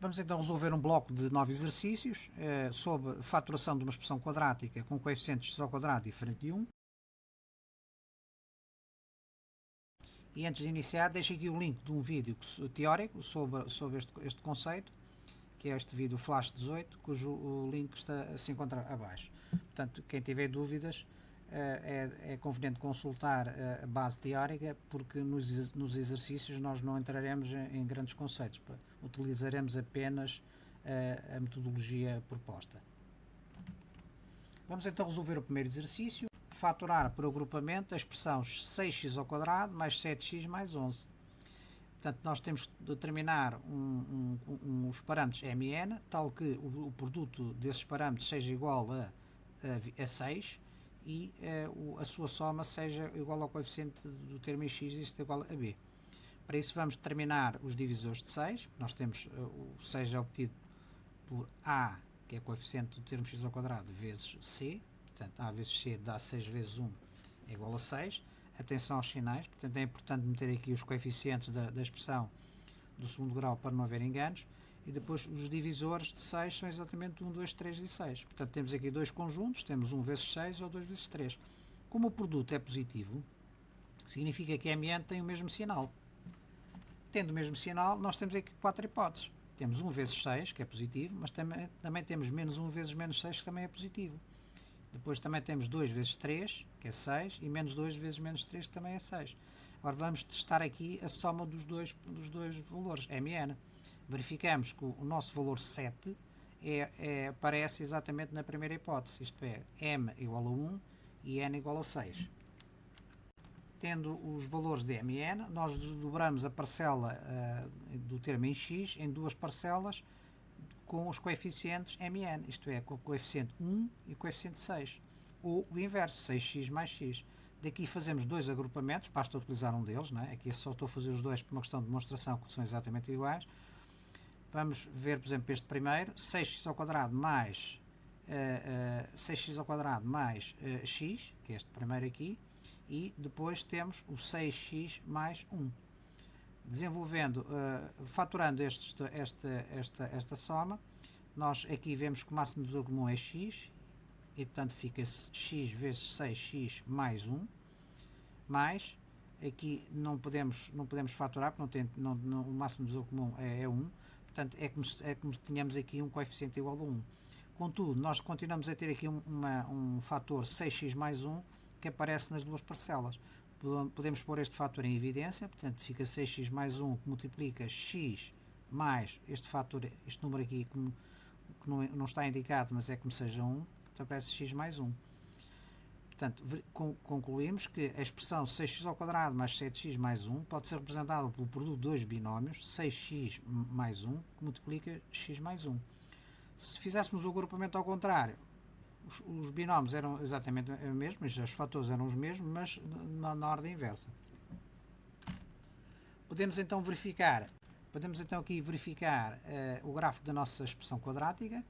Vamos então resolver um bloco de 9 exercícios sobre faturação de uma expressão quadrática com coeficiente x ao quadrado diferente de 1. E antes de iniciar, deixo aqui o link de um vídeo teórico sobre este conceito, que é este vídeo Flash 18, cujo o link se encontra abaixo. Portanto, quem tiver dúvidas, é conveniente consultar a base teórica, porque nos exercícios nós não entraremos em grandes conceitos, utilizaremos apenas a metodologia proposta. Vamos então resolver o primeiro exercício. Fatorar por agrupamento a expressão 6x ao quadrado mais 7x mais 11. Portanto, nós temos que determinar os parâmetros m e n, tal que o produto desses parâmetros seja igual a 6 e a sua soma seja igual ao coeficiente do termo em x, isto é igual a b. Para isso vamos determinar os divisores de 6. Nós temos o 6 é obtido por a, que é o coeficiente do termo x ao quadrado, vezes c. Portanto, a vezes c dá 6 vezes 1 é igual a 6. Atenção aos sinais, portanto é importante meter aqui os coeficientes da expressão do segundo grau para não haver enganos. E depois os divisores de 6 são exatamente 1, 2, 3 e 6. Portanto temos aqui dois conjuntos, temos 1 vezes 6 ou 2 vezes 3. Como o produto é positivo, significa que MN tem o mesmo sinal. Tendo o mesmo sinal, nós temos aqui 4 hipóteses. Temos 1 vezes 6, que é positivo, mas também temos menos 1 vezes menos 6, que também é positivo. Depois também temos 2 vezes 3, que é 6, e menos 2 vezes menos 3, que também é 6. Agora vamos testar aqui a soma dos dois valores, m e n. Verificamos que o nosso valor 7 aparece exatamente na primeira hipótese, isto é, m igual a 1 e n igual a 6. Tendo os valores de m e n, nós desdobramos a parcela do termo em x em duas parcelas com os coeficientes m e n, isto é, com o coeficiente 1 e o coeficiente 6, ou o inverso, 6x mais x. Daqui fazemos dois agrupamentos, basta utilizar um deles, não é? Aqui só estou a fazer os dois por uma questão de demonstração, que são exatamente iguais. Vamos ver, por exemplo, este primeiro, 6x ao quadrado mais 6x ao quadrado mais x, que é este primeiro aqui, e depois temos o 6x mais 1. Desenvolvendo, faturando esta soma, nós aqui vemos que o máximo divisor comum é x, e portanto fica-se x vezes 6x mais 1, mais, aqui não podemos faturar, porque o máximo divisor comum é 1, portanto é como se tenhamos aqui um coeficiente igual a 1. Contudo, nós continuamos a ter aqui um fator 6x mais 1 que aparece nas duas parcelas. Podemos pôr este fator em evidência, portanto fica 6x mais 1 que multiplica x mais este fator, este número aqui que não está indicado, mas é como seja 1, portanto aparece x mais 1. Portanto, concluímos que a expressão 6x ao quadrado mais 7x mais 1 pode ser representada pelo produto de dois binómios, 6x mais 1, que multiplica x mais 1. Se fizéssemos o agrupamento ao contrário, os binómios eram exatamente os mesmos, os fatores eram os mesmos, mas na ordem inversa. Podemos então aqui verificar o gráfico da nossa expressão quadrática,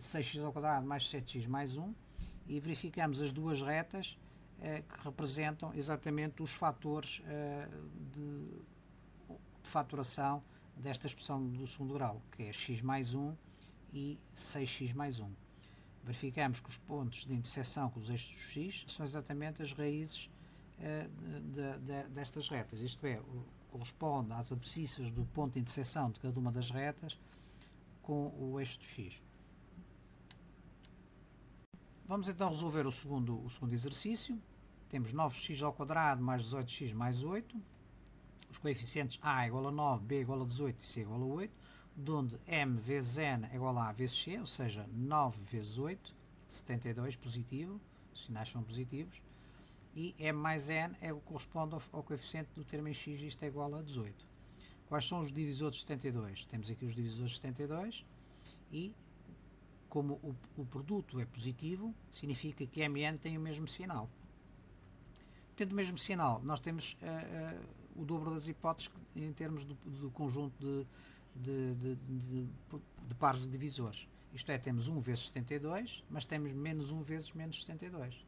6x ao quadrado mais 7x mais 1, e verificamos as duas retas que representam exatamente os fatores de faturação desta expressão do segundo grau, que é x mais 1 e 6x mais 1. Verificamos que os pontos de interseção com os eixos x são exatamente as raízes destas retas, isto é, corresponde às abscissas do ponto de interseção de cada uma das retas com o eixo do x. Vamos então resolver o segundo exercício. Temos 9x ao quadrado mais 18x mais 8. Os coeficientes a igual a 9, b igual a 18 e c igual a 8. De onde m vezes n é igual a a vezes c, ou seja, 9 vezes 8, 72, positivo, os sinais são positivos, e m mais n corresponde ao coeficiente do termo em x, isto é igual a 18. Quais são os divisores de 72? Temos aqui os divisores de 72, e como o produto é positivo, significa que m e n têm o mesmo sinal. Tendo o mesmo sinal, nós temos o dobro das hipóteses em termos do conjunto de pares de divisores. Isto é, temos 1 vezes 72, mas temos menos 1 vezes menos 72.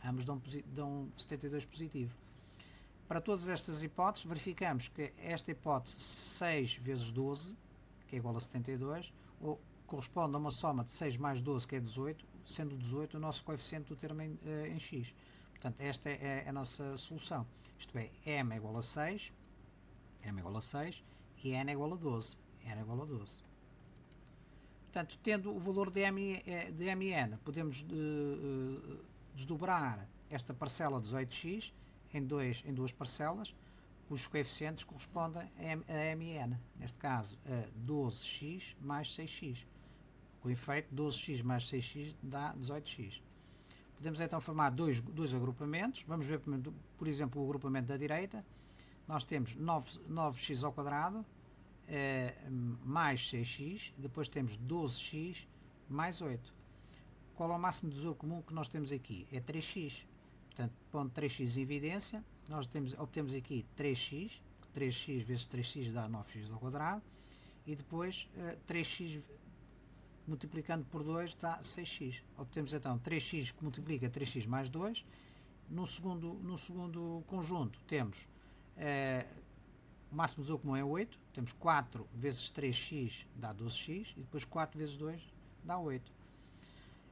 Ambos dão 72 positivo. Para todas estas hipóteses, verificamos que esta hipótese 6 vezes 12, que é igual a 72, ou corresponde a uma soma de 6 mais 12, que é 18, sendo 18 o nosso coeficiente do termo em x. Portanto, esta é a nossa solução. Isto é, m é igual a 6, m é igual a 6 e n é igual a 12. n é igual a 12. Portanto, tendo o valor de m e n, podemos desdobrar esta parcela 18x em duas parcelas, cujos coeficientes correspondem a m e n. Neste caso, a 12x mais 6x. Com efeito, 12x mais 6x dá 18x. Podemos então formar dois agrupamentos. Vamos ver, por exemplo, o agrupamento da direita. Nós temos 9x ao quadrado mais 6x, depois temos 12x mais 8. Qual é o máximo de divisor comum que nós temos aqui? É 3x. Portanto, pondo 3x em evidência, nós obtemos aqui 3x, 3x vezes 3x dá 9x ao quadrado, e depois 3x multiplicando por 2 dá 6x. Obtemos então 3x que multiplica 3x mais 2. No segundo conjunto temos o máximo divisor comum é 8, temos 4 vezes 3x dá 12x, e depois 4 vezes 2 dá 8.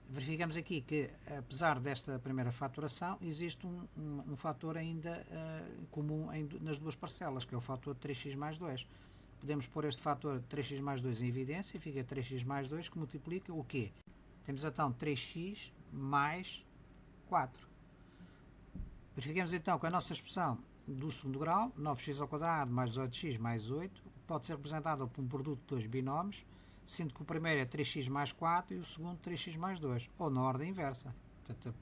Verificamos aqui que, apesar desta primeira faturação, existe um fator ainda comum nas duas parcelas, que é o fator 3x mais 2. Podemos pôr este fator 3x mais 2 em evidência, fica 3x mais 2, que multiplica o quê? Temos então 3x mais 4. Verificamos então que a nossa expressão do segundo grau, 9x ao quadrado mais 18x mais 8, pode ser representada por um produto de dois binómios, sendo que o primeiro é 3x mais 4 e o segundo 3x mais 2, ou na ordem inversa. Portanto,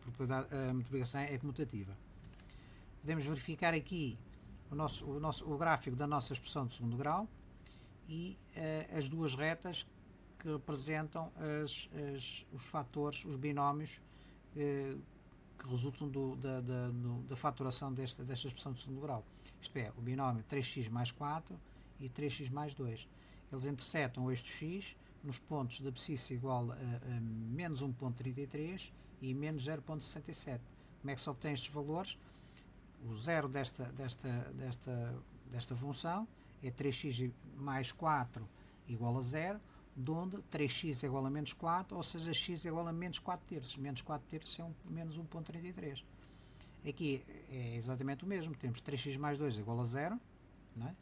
a multiplicação é comutativa. Podemos verificar aqui o gráfico da nossa expressão de segundo grau e as duas retas que representam os fatores, os binómios que resultam da faturação desta expressão de segundo grau. Isto é, o binómio 3x mais 4 e 3x mais 2. Eles interceptam o eixo x nos pontos da abscissa igual a menos 1.33 e menos 0.67. Como é que se obtém estes valores? O zero desta função é 3x mais 4 igual a 0, de onde 3x é igual a menos 4, ou seja, x é igual a menos 4 terços. Menos 4 terços é menos 1.33. Aqui é exatamente o mesmo. Temos 3x mais 2 igual a 0, não é?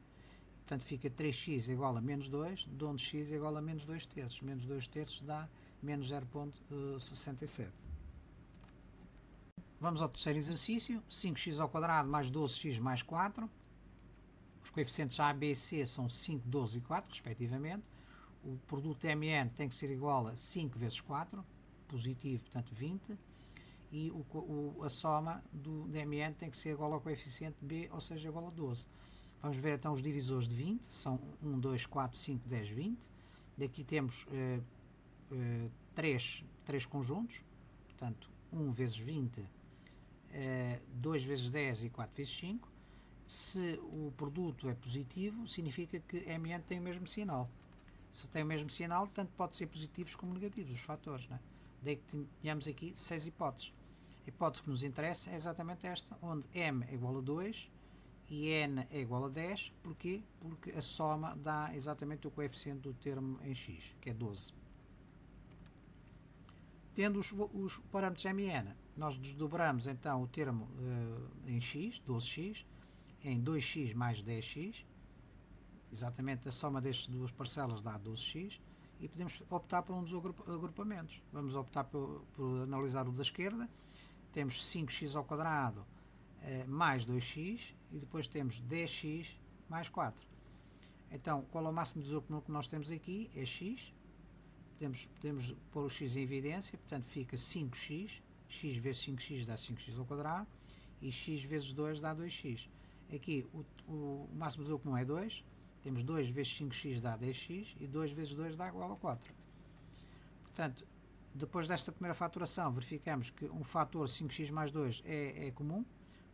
Portanto, fica 3x igual a menos 2, de onde x é igual a menos 2 terços. Menos 2 terços dá menos 0.67. Vamos ao terceiro exercício. 5x ao quadrado mais 12x mais 4. Os coeficientes A, B e C são 5, 12 e 4, respectivamente. O produto MN tem que ser igual a 5 vezes 4, positivo, portanto 20. E a soma do MN tem que ser igual ao coeficiente B, ou seja, igual a 12. Vamos ver então os divisores de 20, são 1, 2, 4, 5, 10, 20. Daqui temos 3 conjuntos, portanto 1 vezes 20, 2 vezes 10 e 4 vezes 5. Se o produto é positivo, significa que MN tem o mesmo sinal. Se tem o mesmo sinal, tanto pode ser positivos como negativos, os fatores, né? Daí que tenhamos aqui 6 hipóteses. A hipótese que nos interessa é exatamente esta, onde M é igual a 2 e N é igual a 10. Porquê? Porque a soma dá exatamente o coeficiente do termo em x, que é 12. Tendo os parâmetros M e N, nós desdobramos então o termo em x, 12x, em 2x mais 10x, exatamente a soma destas duas parcelas dá 12x, e podemos optar por um dos agrupamentos. Vamos optar por analisar o da esquerda. Temos 5x ao quadrado mais 2x, e depois temos 10x mais 4. Então, qual é o máximo divisor comum que nós temos aqui? É x. Podemos pôr o x em evidência, portanto fica 5x, x vezes 5x dá 5x ao quadrado, e x vezes 2 dá 2x. Aqui o máximo divisor comum é 2, temos 2 vezes 5x dá 10x, e 2 vezes 2 dá igual a 4. Portanto, depois desta primeira faturação, verificamos que um fator 5x mais 2 é comum,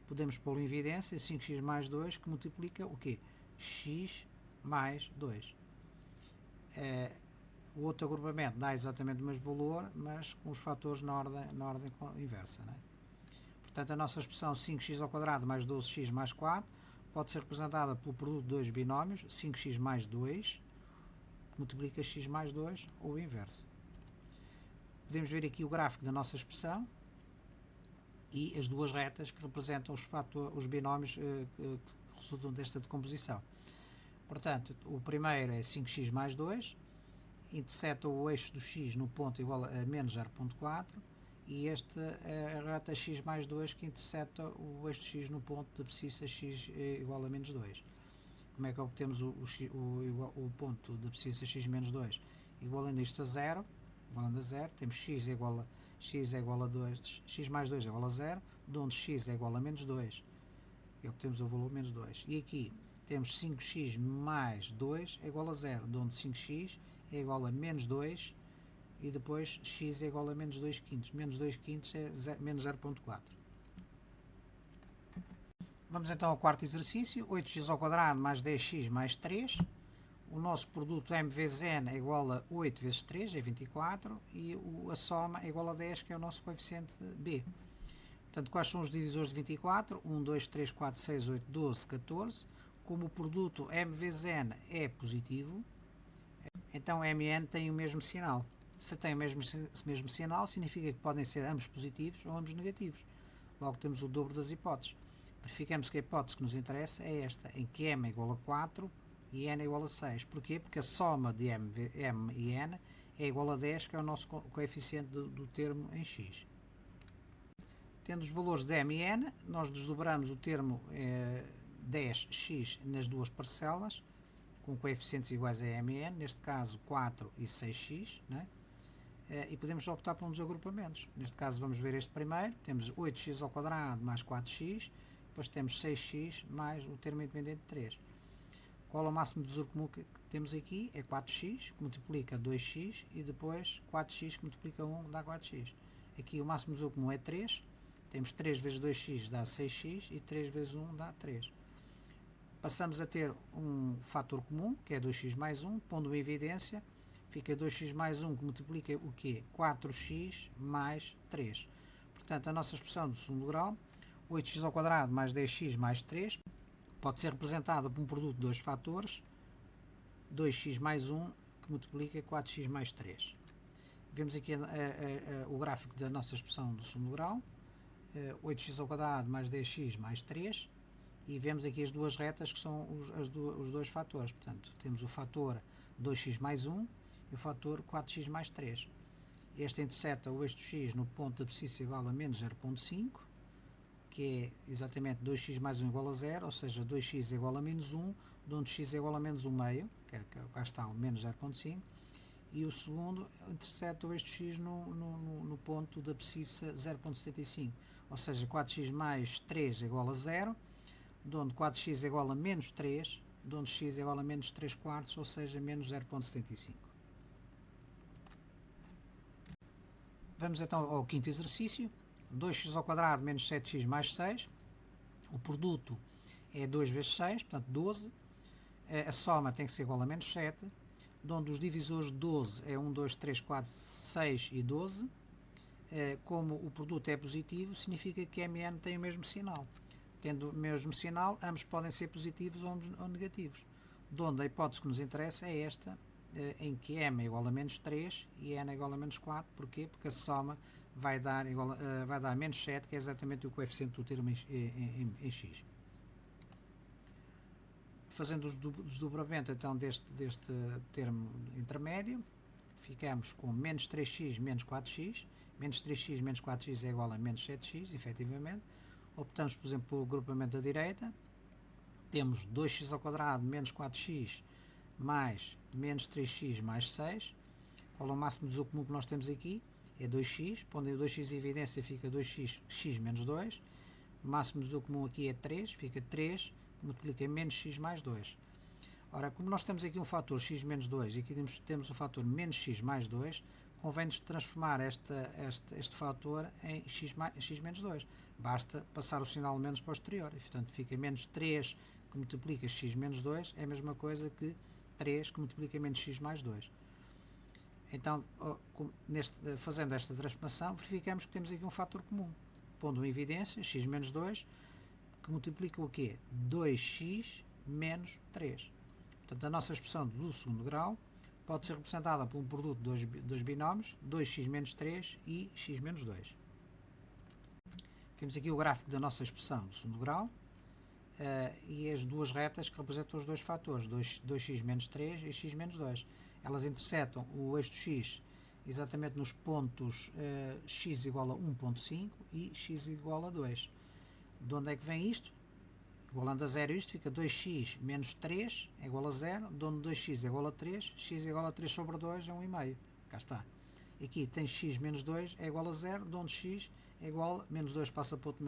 podemos pô-lo em evidência, 5x mais 2, que multiplica o quê? X mais 2. O outro agrupamento dá exatamente o mesmo valor, mas com os fatores na ordem inversa, né? Portanto, a nossa expressão 5x ao quadrado mais 12x mais 4 pode ser representada pelo produto de dois binómios, 5x mais 2, que multiplica x mais 2 ou o inverso. Podemos ver aqui o gráfico da nossa expressão e as duas retas que representam os binómios que resultam desta decomposição. Portanto, o primeiro é 5x mais 2, interseta o eixo do x no ponto igual a menos 0.4, e este é a reta x mais 2 que interseta o eixo do x no ponto de abscissa x igual a menos 2. Como é que obtemos o ponto de abscissa x menos 2? Igualando isto a 0, temos x é igual a 2, x mais 2 é igual a 0, de onde x é igual a menos 2, e obtemos o valor menos 2. E aqui temos 5x mais 2 é igual a 0, de onde 5x é igual a menos 2, e depois x é igual a menos 2 quintos. Menos 2 quintos é menos 0.4. Vamos então ao quarto exercício. 8x ao quadrado mais 10x mais 3. O nosso produto m vezes n é igual a 8 vezes 3, é 24, e a soma é igual a 10, que é o nosso coeficiente b. Portanto, quais são os divisores de 24? 1, 2, 3, 4, 6, 8, 12, 14. Como o produto m vezes n é positivo, então mn tem o mesmo sinal. Se tem o mesmo sinal, significa que podem ser ambos positivos ou ambos negativos. Logo temos o dobro das hipóteses. Verificamos que a hipótese que nos interessa é esta, em que m é igual a 4 e n é igual a 6. Porquê? Porque a soma de m e n é igual a 10, que é o nosso coeficiente do termo em x. Tendo os valores de m e n, nós desdobramos o termo 10x nas duas parcelas, com coeficientes iguais a m e n, neste caso 4 e 6x, né? E podemos optar por um dos agrupamentos. Neste caso vamos ver este primeiro, temos 8x ao quadrado mais 4x, depois temos 6x mais o termo independente de 3. Qual é o máximo divisor comum que temos aqui? É 4x, que multiplica 2x, e depois 4x, que multiplica 1, dá 4x. Aqui o máximo divisor comum é 3, temos 3 vezes 2x dá 6x, e 3 vezes 1 dá 3. Passamos a ter um fator comum, que é 2x mais 1, pondo em evidência, fica 2x mais 1, que multiplica o quê? 4x mais 3. Portanto, a nossa expressão do segundo grau, 8x ao quadrado mais 10x mais 3, pode ser representada por um produto de dois fatores, 2x mais 1, que multiplica 4x mais 3. Vemos aqui o gráfico da nossa expressão do segundo grau, 8x ao quadrado mais 10x mais 3, e vemos aqui as duas retas que são os dois fatores. Portanto, temos o fator 2x mais 1 e o fator 4x mais 3. Este interseta o eixo de x no ponto de abscissa igual a menos 0.5, que é exatamente 2x mais 1 igual a 0, ou seja, 2x é igual a menos 1, de onde x é igual a menos 1 meio, que cá está o menos 0.5, e o segundo interseta o eixo de x no ponto de abscissa 0.75, ou seja, 4x mais 3 é igual a 0, de onde 4x é igual a menos 3, de onde x é igual a menos 3 quartos, ou seja, menos 0.75. Vamos então ao quinto exercício. 2x ao quadrado menos 7x mais 6. O produto é 2 vezes 6, portanto 12. A soma tem que ser igual a menos 7, de onde os divisores de 12 é 1, 2, 3, 4, 6 e 12. Como o produto é positivo, significa que mn tem o mesmo sinal. Tendo o mesmo sinal, ambos podem ser positivos ou negativos. De onde a hipótese que nos interessa é esta, em que m é igual a menos 3 e n é igual a menos 4. Porquê? Porque a soma vai dar menos 7, que é exatamente o coeficiente do termo em x. Fazendo o desdobramento então deste termo intermédio, ficamos com menos 3x menos 4x. Menos 3x menos 4x é igual a menos 7x, efetivamente. Optamos, por exemplo, pelo agrupamento da direita. Temos 2x ao quadrado menos 4x mais menos 3x mais 6. Qual é o máximo divisor comum que nós temos aqui? É 2x. Pondo o 2x em evidência, fica 2x x menos 2. O máximo divisor comum aqui é 3. Fica 3, que multiplica menos x mais 2. Ora, como nós temos aqui um fator x menos 2 e aqui temos o fator menos x mais 2, convém-nos transformar este fator em x menos 2. Basta passar o sinal menos posterior. E, portanto, fica menos 3 que multiplica x menos 2 é a mesma coisa que 3 que multiplica menos x mais 2. Então, fazendo esta transformação, verificamos que temos aqui um fator comum. Pondo em evidência, x menos 2, que multiplica o quê? 2x menos 3. Portanto, a nossa expressão do segundo grau, pode ser representada por um produto de dois binómios, 2x menos 3 e x menos 2. Temos aqui o gráfico da nossa expressão do segundo grau e as duas retas que representam os dois fatores, 2x menos 3 e x menos 2. Elas intersetam o eixo x exatamente nos pontos x igual a 1.5 e x igual a 2. De onde é que vem isto? Igualando a 0 isto, fica 2x menos 3 é igual a 0, de onde 2x é igual a 3, x é igual a 3 sobre 2 é 1,5. Cá está. Aqui tem x menos 2 é igual a 0, de onde x é igual a menos 2 passa para outro,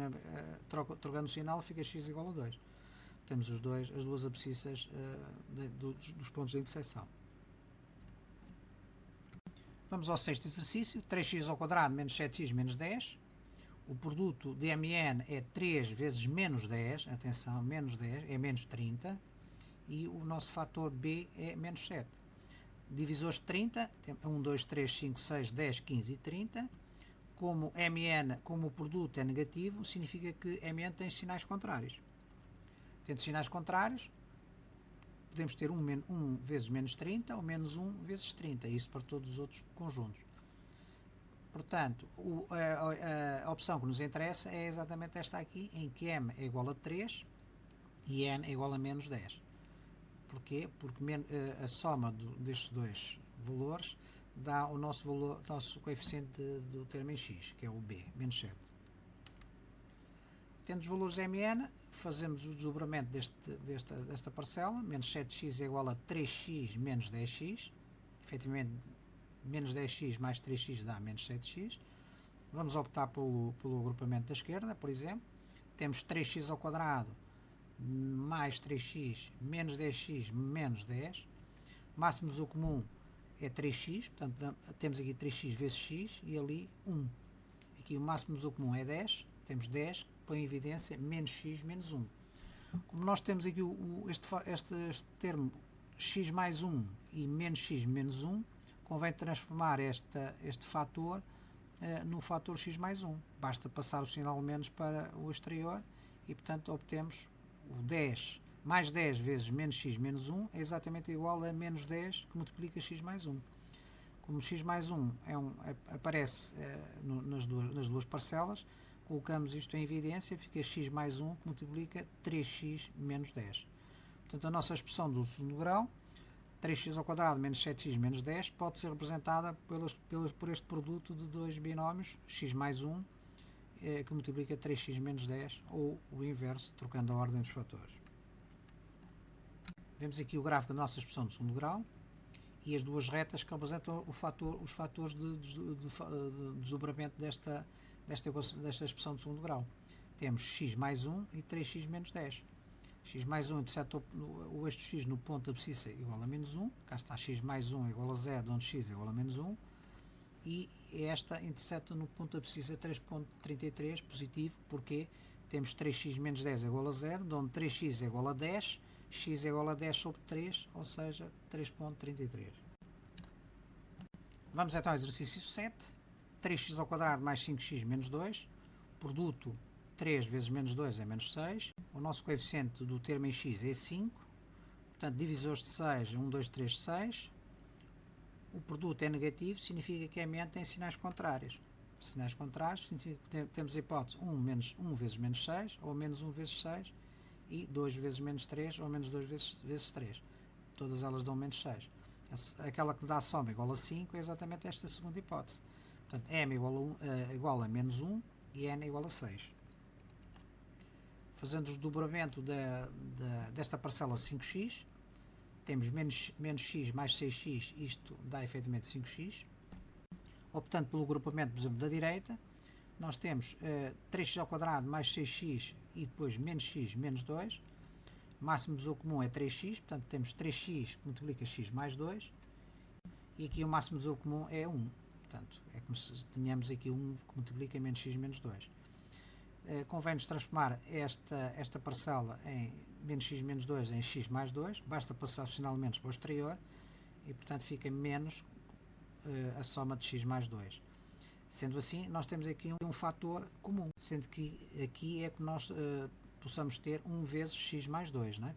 trocando o sinal, fica x igual a 2. Temos as duas abscissas dos pontos de interseção. Vamos ao sexto exercício, 3x ao quadrado menos 7x menos 10. O produto de MN é 3 vezes menos 10, atenção, menos 10 é menos 30, e o nosso fator B é menos 7. Divisores de 30, 1, 2, 3, 5, 6, 10, 15 e 30. Como MN, como o produto é negativo, significa que MN tem sinais contrários. Tendo sinais contrários, podemos ter 1 vezes menos 30 ou menos 1 vezes 30, isso para todos os outros conjuntos. Portanto, a opção que nos interessa é exatamente esta aqui, em que M é igual a 3 e N é igual a menos 10. Porquê? Porque a soma destes dois valores dá o nosso coeficiente do termo em x, que é o B, menos 7. Tendo os valores MN, fazemos o desdobramento desta parcela, menos 7x é igual a 3x menos 10x, efetivamente menos 10x mais 3x dá menos 7x. Vamos optar pelo agrupamento da esquerda, por exemplo. Temos 3x ao quadrado mais 3x menos 10x menos 10. Máximos o comum é 3x, portanto temos aqui 3x vezes x e ali 1. Aqui o máximo o comum é 10, temos 10, que põe em evidência menos x menos 1. Como nós temos aqui este termo x mais 1 e menos x menos 1, convém transformar este fator no fator x mais 1. Basta passar o sinal menos para o exterior e, portanto, obtemos o 10 mais 10 vezes menos x menos 1 é exatamente igual a menos 10 que multiplica x mais 1. Como x mais 1 aparece nas duas parcelas, colocamos isto em evidência, fica x mais 1 que multiplica 3x menos 10. Portanto, a nossa expressão do segundo grau, 3x ao quadrado menos 7x menos 10, pode ser representada por este produto de dois binómios, x mais 1, que multiplica 3x menos 10, ou o inverso, trocando a ordem dos fatores. Vemos aqui o gráfico da nossa expressão de segundo grau e as duas retas que representam os fatores de desdobramento desta expressão de segundo grau. Temos x mais 1 e 3x menos 10. X mais 1 interseta o eixo x no ponto da abscissa igual a menos 1. Cá está x mais 1 igual a 0, onde x é igual a menos 1. E esta interseta no ponto da abscissa 3.33, positivo, porque temos 3x menos 10 é igual a 0, onde 3x é igual a 10, x é igual a 10 sobre 3, ou seja, 3.33. Vamos então ao exercício 7. 3x ao quadrado mais 5x menos 2. Produto 3 vezes menos 2 é menos 6. O nosso coeficiente do termo em x é 5. Portanto, divisores de 6 é 1, 2, 3, 6. O produto é negativo, significa que MN tem sinais contrários. Sinais contrários significa que temos a hipótese 1 vezes menos 6, ou menos 1 vezes 6, e 2 vezes menos 3, ou menos 2 vezes 3. Todas elas dão menos 6. Aquela que dá a soma igual a 5 é exatamente esta segunda hipótese. Portanto, M igual a menos 1 e N igual a 6. Fazendo o desdobramento desta parcela 5x, temos menos x mais 6x, isto dá efetivamente 5x. Optando pelo agrupamento, por exemplo, da direita, nós temos 3x ao quadrado mais 6x e depois menos x menos 2. Máximo do comum é 3x, portanto temos 3x que multiplica x mais 2. E aqui o máximo do comum é 1. Portanto, é como se tenhamos aqui 1 que multiplica menos x menos 2. Convém-nos transformar esta parcela em menos x menos 2 em x mais 2. Basta passar o sinal menos para o exterior e, portanto, fica menos a soma de x mais 2. Sendo assim, nós temos aqui um fator comum, sendo que aqui é que nós possamos ter 1 vezes x mais 2, não é?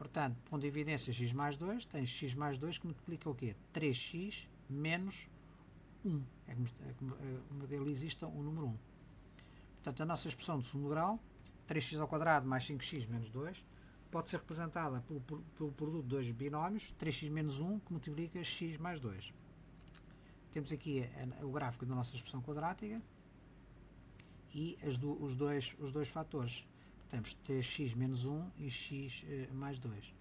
Portanto, ponto de evidência x mais 2, tens x mais 2 que multiplica o quê? 3x menos 1. É como ali existe um número 1. Portanto, a nossa expressão de segundo grau, 3x ao quadrado mais 5x menos 2, pode ser representada pelo produto de dois binómios, 3x menos 1, que multiplica x mais 2. Temos aqui o gráfico da nossa expressão quadrática e os dois fatores. Temos 3x menos 1 e x mais 2.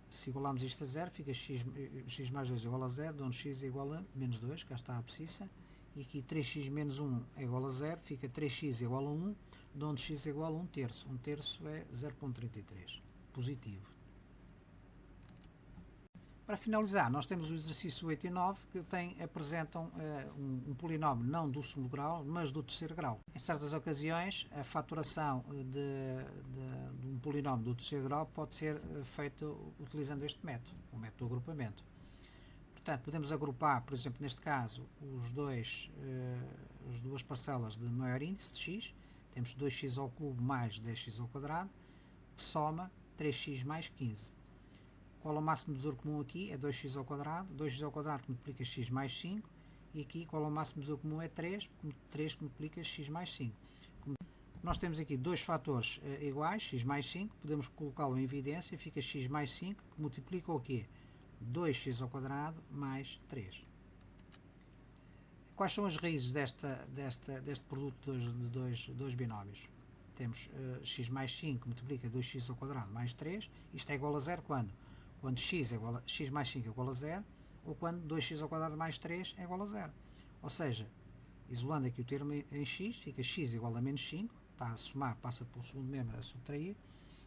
Se igualarmos isto a 0, fica x mais 2 igual a 0, de onde x é igual a menos 2, cá está a abscissa. E aqui 3x menos 1 é igual a 0, fica 3x igual a 1, de onde x é igual a 1 terço. 1 terço é 0,33, positivo. Para finalizar, nós temos o exercício 8 e 9 que apresentam um polinómio não do segundo grau, mas do terceiro grau. Em certas ocasiões, a faturação de um polinómio do terceiro grau pode ser feita utilizando este método, o método de agrupamento. Portanto, podemos agrupar, por exemplo, neste caso, as duas parcelas de maior índice de x. Temos 2x ao cubo mais 10x ao quadrado, que soma 3x mais 15. Qual é o máximo divisor comum aqui? É 2x ao quadrado. 2x ao quadrado que multiplica x mais 5. E aqui, qual é o máximo divisor comum? É 3, 3 que multiplica x mais 5. Nós temos aqui dois fatores iguais, x mais 5. Podemos colocá-lo em evidência. Fica x mais 5, que multiplica o quê? 2x ao quadrado mais 3. Quais são as raízes deste produto de dois binómios? Temos x mais 5 multiplica 2x ao quadrado mais 3. Isto é igual a 0 quando? Quando x mais 5 é igual a 0 ou quando 2x ao quadrado mais 3 é igual a 0. Ou seja, isolando aqui o termo em x, fica x igual a menos 5, está a somar, passa pelo segundo membro a subtrair,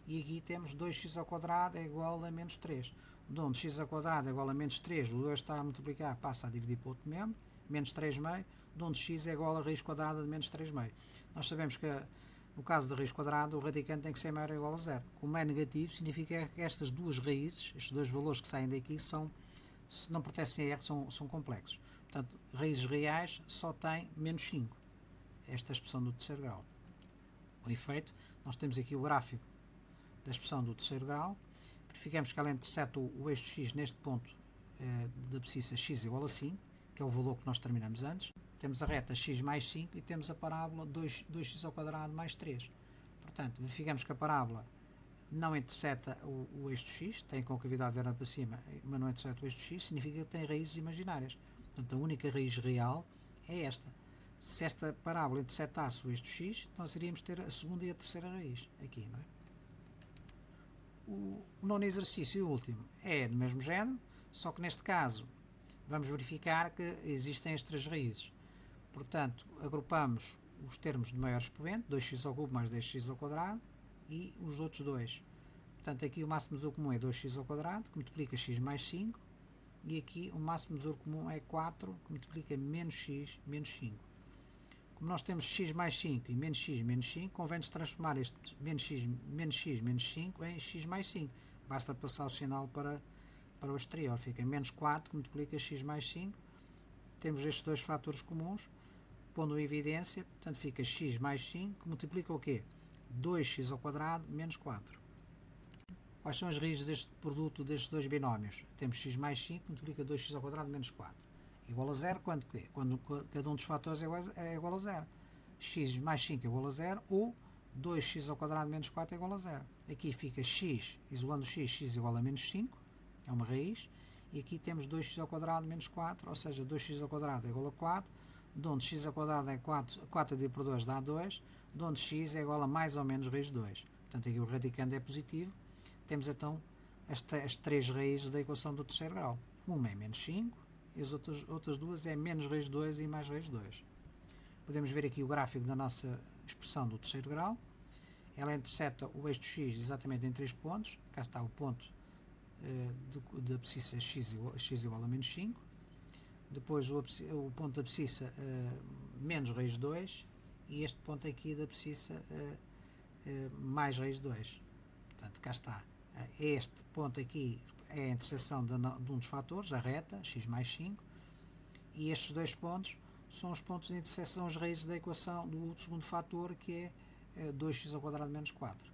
e aqui temos 2x ao quadrado é igual a menos 3. De onde x ao quadrado é igual a menos 3, o 2 está a multiplicar, passa a dividir para o outro membro, menos 3 meio, de onde x é igual a raiz quadrada de menos 3 meio. Nós sabemos que no caso da raiz quadrada, o radicante tem que ser maior ou igual a 0. Como é negativo, significa que estas duas raízes, estes dois valores que saem daqui, não pertencem a R, são complexos. Portanto, raízes reais só têm menos 5. Esta é a expressão do terceiro grau. O efeito, nós temos aqui o gráfico da expressão do terceiro grau. Verificamos que ela interseta o eixo x neste ponto da abscissa x igual a 5, que é o valor que nós terminamos antes. Temos a reta x mais 5 e temos a parábola 2x ao quadrado mais 3. Portanto, verificamos que a parábola não interseta o eixo x, tem concavidade virada para cima, mas não interseta o eixo x, significa que tem raízes imaginárias. Portanto, a única raiz real é esta. Se esta parábola intersetasse o eixo x, nós iríamos ter a segunda e a terceira raiz aqui, não é? O nono exercício e o último é do mesmo género, só que neste caso vamos verificar que existem as três raízes. Portanto, agrupamos os termos de maior expoente, 2x ao cubo mais 10x ao quadrado, e os outros dois. Portanto, aqui o máximo divisor comum é 2x ao quadrado, que multiplica x mais 5, e aqui o máximo divisor comum é 4, que multiplica menos x menos 5. Como nós temos x mais 5 e menos x menos 5, convém-nos transformar este menos x menos 5 em x mais 5. Basta passar o sinal para o exterior. Fica menos 4, que multiplica x mais 5. Temos estes dois fatores comuns, pondo em evidência, portanto fica x mais 5, que multiplica o quê? 2x ao quadrado menos 4. Quais são as raízes deste produto destes dois binómios? Temos x mais 5, que multiplica 2x ao quadrado menos 4. Igual a 0 quando cada um dos fatores é igual a 0. X mais 5 é igual a 0 ou 2x ao quadrado menos 4 é igual a 0. Aqui fica x, isolando x igual a menos 5, é uma raiz, e aqui temos 2x ao quadrado menos 4, ou seja, 2x ao quadrado é igual a 4, de onde x ao quadrado é 4 dividido por 2 dá 2, de onde x é igual a mais ou menos raiz de 2. Portanto, aqui o radicando é positivo. Temos então as três raízes da equação do terceiro grau. Uma é menos 5, e as outras duas é menos raiz de 2 e mais raiz de 2. Podemos ver aqui o gráfico da nossa expressão do terceiro grau. Ela interseta o eixo x exatamente em 3 pontos. Cá está o ponto da abscissa x igual a menos 5. Depois o ponto da abscissa menos raiz de 2. E este ponto aqui da abscissa mais raiz de 2. Portanto, cá está. Este ponto aqui é a interseção de um dos fatores, a reta, x mais 5, e estes dois pontos são os pontos de interseção, as raízes da equação do segundo fator, que é 2x ao quadrado menos 4.